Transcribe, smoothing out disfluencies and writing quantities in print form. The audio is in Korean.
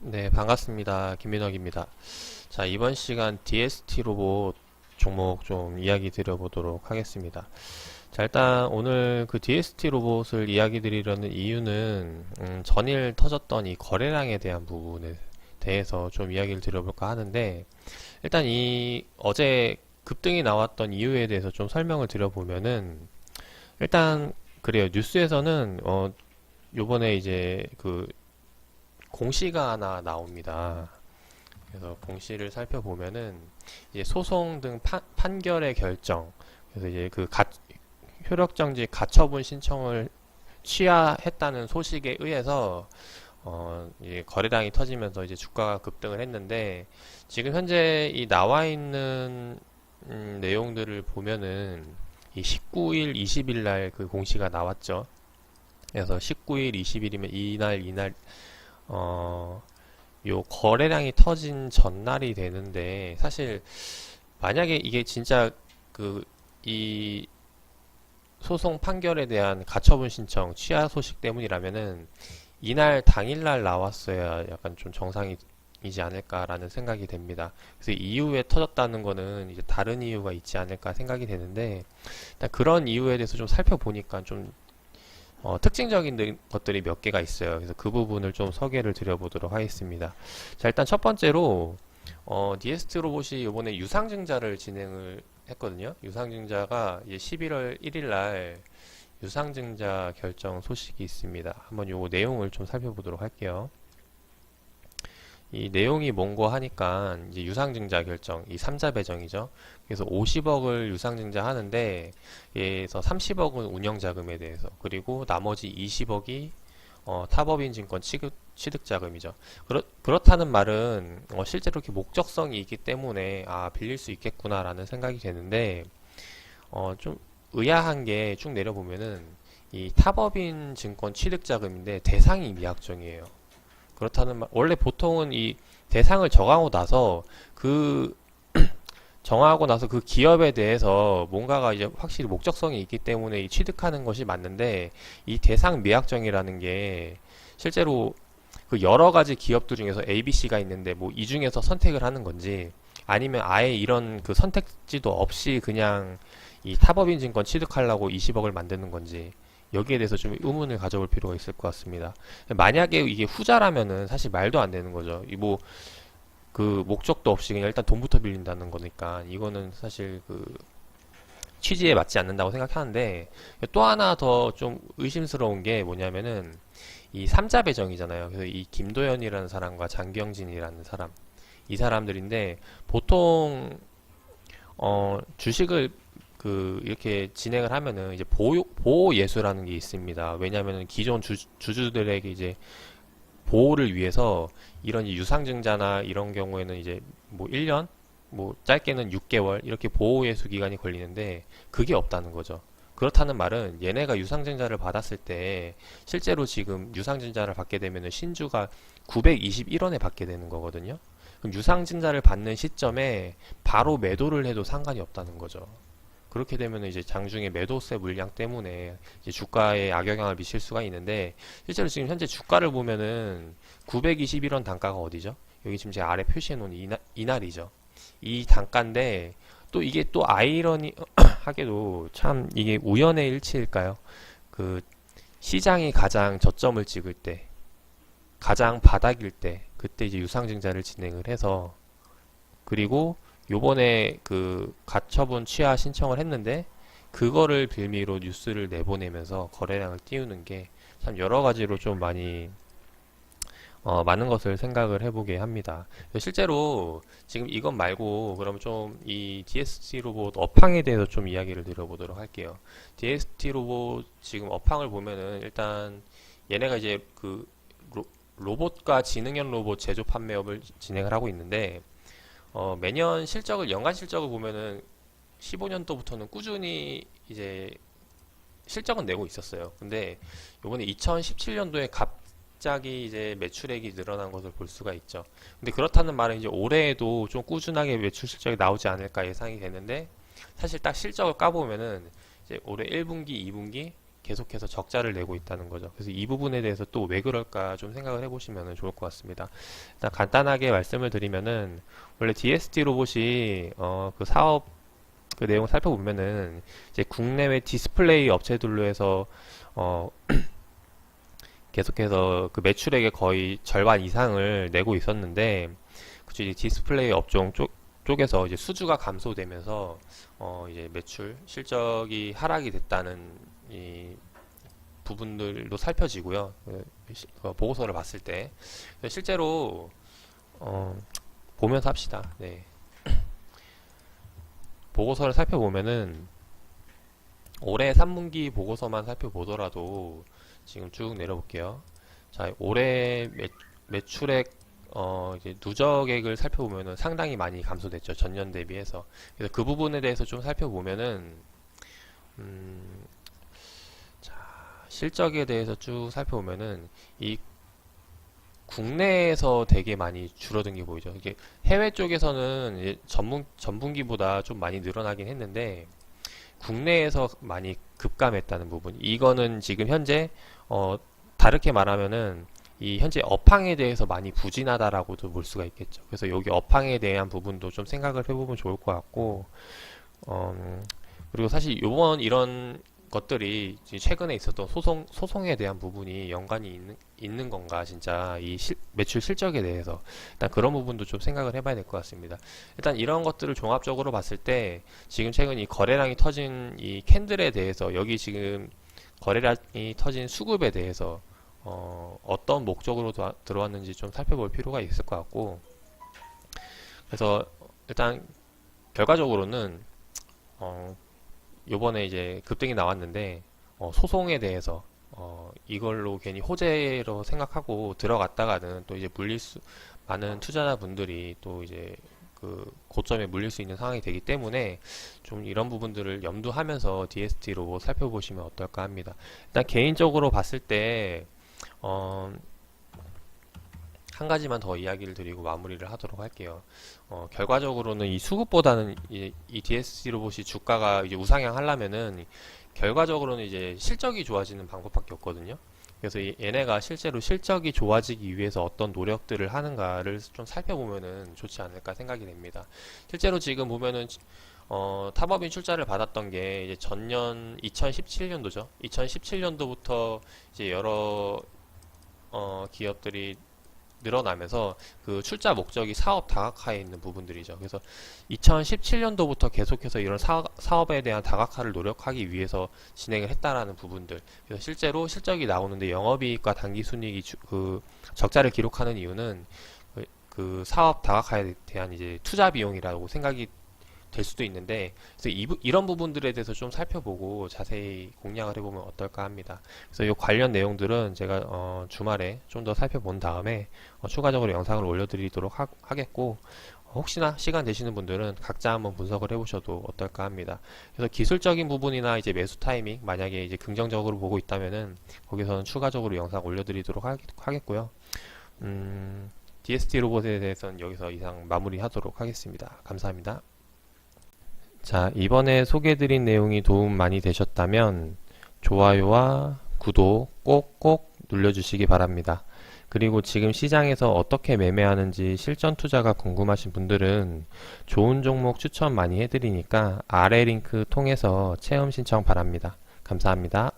네, 반갑습니다. 김민혁입니다. 자, 이번 시간 DST 로봇 종목 좀 이야기 드려보도록 하겠습니다. 자, 일단 오늘 그 DST 로봇을 이야기 드리려는 이유는 전일 터졌던 이 거래량에 대한 부분에 대해서 좀 이야기를 드려볼까 하는데, 일단 이 어제 급등이 나왔던 이유에 대해서 좀 설명을 드려보면은, 일단 그래요. 뉴스에서는 요번에 이제 그 공시가 하나 나옵니다. 그래서 공시를 살펴보면은 이제 소송 등 판결의 결정, 그래서 이제 그 효력정지 가처분 신청을 취하했다는 소식에 의해서 이제 거래량이 터지면서 이제 주가가 급등을 했는데, 지금 현재 이 나와 있는 내용들을 보면은 이 19일, 20일 날 그 공시가 나왔죠. 그래서 19일, 20일이면 이날 어, 요 거래량이 터진 전날이 되는데, 사실 만약에 이게 진짜 그 이 소송 판결에 대한 가처분 신청 취하 소식 때문이라면은 이날 당일날 나왔어야 약간 좀 정상이지 않을까라는 생각이 됩니다. 그래서 이후에 터졌다는 거는 이제 다른 이유가 있지 않을까 생각이 되는데, 일단 그런 이유에 대해서 좀 살펴보니까 좀 특징적인 것들이 몇 개가 있어요. 그래서 그 부분을 좀 소개를 드려보도록 하겠습니다. 자, 일단 첫 번째로, DST 로봇이 이번에 유상증자를 진행을 했거든요. 유상증자가 이제 11월 1일 날 유상증자 결정 소식이 있습니다. 한번 요 내용을 좀 살펴보도록 할게요. 이 내용이 뭔고 하니까 이제 유상증자 결정, 이 3자 배정이죠. 그래서 50억을 유상증자 하는데, 예에서 30억은 운영자금에 대해서, 그리고 나머지 20억이 타법인 증권 취득자금이죠. 그렇다는 말은 실제로 이렇게 목적성이 있기 때문에 빌릴 수 있겠구나라는 생각이 되는데, 좀 의아한 게 쭉 내려보면은 이 타법인 증권 취득자금인데 대상이 미약정이에요. 그렇다는 말, 원래 보통은 이 대상을 정하고 나서 그 그 기업에 대해서 뭔가가 이제 확실히 목적성이 있기 때문에 이 취득하는 것이 맞는데, 이 대상 미약정이라는 게 실제로 그 여러 가지 기업들 중에서 A, B, C가 있는데 뭐 이 중에서 선택을 하는 건지, 아니면 아예 이런 그 선택지도 없이 그냥 이 타법인 증권 취득하려고 20억을 만드는 건지, 여기에 대해서 좀 의문을 가져볼 필요가 있을 것 같습니다. 만약에 이게 후자라면은 사실 말도 안 되는 거죠. 이 뭐 그 목적도 없이 그냥 일단 돈부터 빌린다는 거니까 이거는 사실 그 취지에 맞지 않는다고 생각하는데, 또 하나 더 좀 의심스러운 게 뭐냐면은 이 삼자 배정이잖아요. 그래서 이 김도현이라는 사람과 장경진이라는 사람, 이 사람들인데, 보통 주식을 그 이렇게 진행을 하면은 이제 보호 예수라는 게 있습니다. 왜냐하면은 기존 주주들에게 이제 보호를 위해서 이런 유상증자나 이런 경우에는 이제 뭐 1년, 뭐 짧게는 6개월 이렇게 보호 예수 기간이 걸리는데, 그게 없다는 거죠. 그렇다는 말은 얘네가 유상증자를 받았을 때 실제로 지금 유상증자를 받게 되면은 신주가 921원에 받게 되는 거거든요. 그럼 유상증자를 받는 시점에 바로 매도를 해도 상관이 없다는 거죠. 그렇게 되면 이제 장중에 매도세 물량 때문에 이제 주가에 악영향을 미칠 수가 있는데, 실제로 지금 현재 주가를 보면은 921원 단가가 어디죠? 여기 지금 제가 아래 표시해 놓은 이날이죠. 이 단가인데, 또 이게 또 아이러니하게도 참 이게 우연의 일치일까요? 그 시장이 가장 저점을 찍을 때, 가장 바닥일 때, 그때 이제 유상증자를 진행을 해서, 그리고 요번에 그 가처분 취하 신청을 했는데, 그거를 빌미로 뉴스를 내보내면서 거래량을 띄우는 게 참 여러 가지로 좀 많은 것을 생각을 해보게 합니다. 실제로 지금 이것 말고 그럼 좀 이 DST 로봇 업황에 대해서 좀 이야기를 드려보도록 할게요. DST 로봇 지금 업황을 보면은 일단 얘네가 이제 그 로봇과 지능형 로봇 제조 판매업을 진행을 하고 있는데, 매년 연간 실적을 보면은 15년도부터는 꾸준히 이제 실적은 내고 있었어요. 근데 요번에 2017년도에 갑자기 이제 매출액이 늘어난 것을 볼 수가 있죠. 근데 그렇다는 말은 이제 올해에도 좀 꾸준하게 매출 실적이 나오지 않을까 예상이 되는데, 사실 딱 실적을 까보면은 이제 올해 1분기, 2분기 계속해서 적자를 내고 있다는 거죠. 그래서 이 부분에 대해서 또 왜 그럴까 좀 생각을 해보시면 좋을 것 같습니다. 일단 간단하게 말씀을 드리면은 원래 DST 로봇이 그 사업 그 내용을 살펴보면은 이제 국내외 디스플레이 업체들로 해서 어 계속해서 그 매출액의 거의 절반 이상을 내고 있었는데, 그쵸, 이제 디스플레이 업종 쪽에서 이제 수주가 감소되면서 이제 매출 실적이 하락이 됐다는 이 부분들도 살펴지고요. 보고서를 봤을 때 실제로 보면서 합시다. 네. 보고서를 살펴보면은 올해 3분기 보고서만 살펴보더라도 지금 쭉 내려볼게요. 자, 올해 매출액 이제 누적액을 살펴보면은 상당히 많이 감소됐죠. 전년 대비해서. 그래서 그 부분에 대해서 좀 살펴보면은 자, 실적에 대해서 쭉 살펴보면은 이 국내에서 되게 많이 줄어든 게 보이죠. 이게 해외 쪽에서는 이제 전분기보다 좀 많이 늘어나긴 했는데 국내에서 많이 급감했다는 부분. 이거는 지금 현재 다르게 말하면은 이 현재 업황에 대해서 많이 부진하다라고도 볼 수가 있겠죠. 그래서 여기 업황에 대한 부분도 좀 생각을 해보면 좋을 것 같고, 그리고 사실 요번 이런 것들이 최근에 있었던 소송에 대한 부분이 연관이 있는 건가, 진짜 이 매출 실적에 대해서 일단 그런 부분도 좀 생각을 해봐야 될 것 같습니다. 일단 이런 것들을 종합적으로 봤을 때 지금 최근 이 거래량이 터진 이 캔들에 대해서, 여기 지금 거래량이 터진 수급에 대해서 어떤 목적으로 들어왔는지 좀 살펴볼 필요가 있을 것 같고, 그래서 일단 결과적으로는 요번에 이제 급등이 나왔는데 소송에 대해서 이걸로 괜히 호재로 생각하고 들어갔다가는 또 이제 많은 투자자분들이 또 이제 그 고점에 물릴 수 있는 상황이 되기 때문에 좀 이런 부분들을 염두하면서 DST로 살펴보시면 어떨까 합니다. 일단 개인적으로 봤을 때 한 가지만 더 이야기를 드리고 마무리를 하도록 할게요. 결과적으로는 이 수급보다는 이 DSC 로봇이 주가가 이제 우상향 하려면은 결과적으로는 이제 실적이 좋아지는 방법밖에 없거든요. 그래서 얘네가 실제로 실적이 좋아지기 위해서 어떤 노력들을 하는가를 좀 살펴보면은 좋지 않을까 생각이 됩니다. 실제로 지금 보면은 탑업인 출자를 받았던 게 이제 전년 2017년도죠. 2017년도부터 이제 여러 기업들이 늘어나면서 그 출자 목적이 사업 다각화에 있는 부분들이죠. 그래서 2017년도부터 계속해서 이런 사업에 대한 다각화를 노력하기 위해서 진행을 했다라는 부분들. 그래서 실제로 실적이 나오는데 영업이익과 당기순이익이 그 적자를 기록하는 이유는 그 사업 다각화에 대한 이제 투자 비용이라고 생각이 될 수도 있는데, 그래서 이런 부분들에 대해서 좀 살펴보고 자세히 공략을 해보면 어떨까 합니다. 그래서 이 관련 내용들은 제가 주말에 좀 더 살펴본 다음에 추가적으로 영상을 올려드리도록 하겠고, 혹시나 시간 되시는 분들은 각자 한번 분석을 해보셔도 어떨까 합니다. 그래서 기술적인 부분이나 이제 매수 타이밍, 만약에 이제 긍정적으로 보고 있다면은 거기서는 추가적으로 영상 올려드리도록 하겠고요. DST 로봇에 대해서는 여기서 이상 마무리하도록 하겠습니다. 감사합니다. 자, 이번에 소개해드린 내용이 도움 많이 되셨다면 좋아요와 구독 꼭꼭 눌러주시기 바랍니다. 그리고 지금 시장에서 어떻게 매매하는지 실전 투자가 궁금하신 분들은 좋은 종목 추천 많이 해드리니까 아래 링크 통해서 체험 신청 바랍니다. 감사합니다.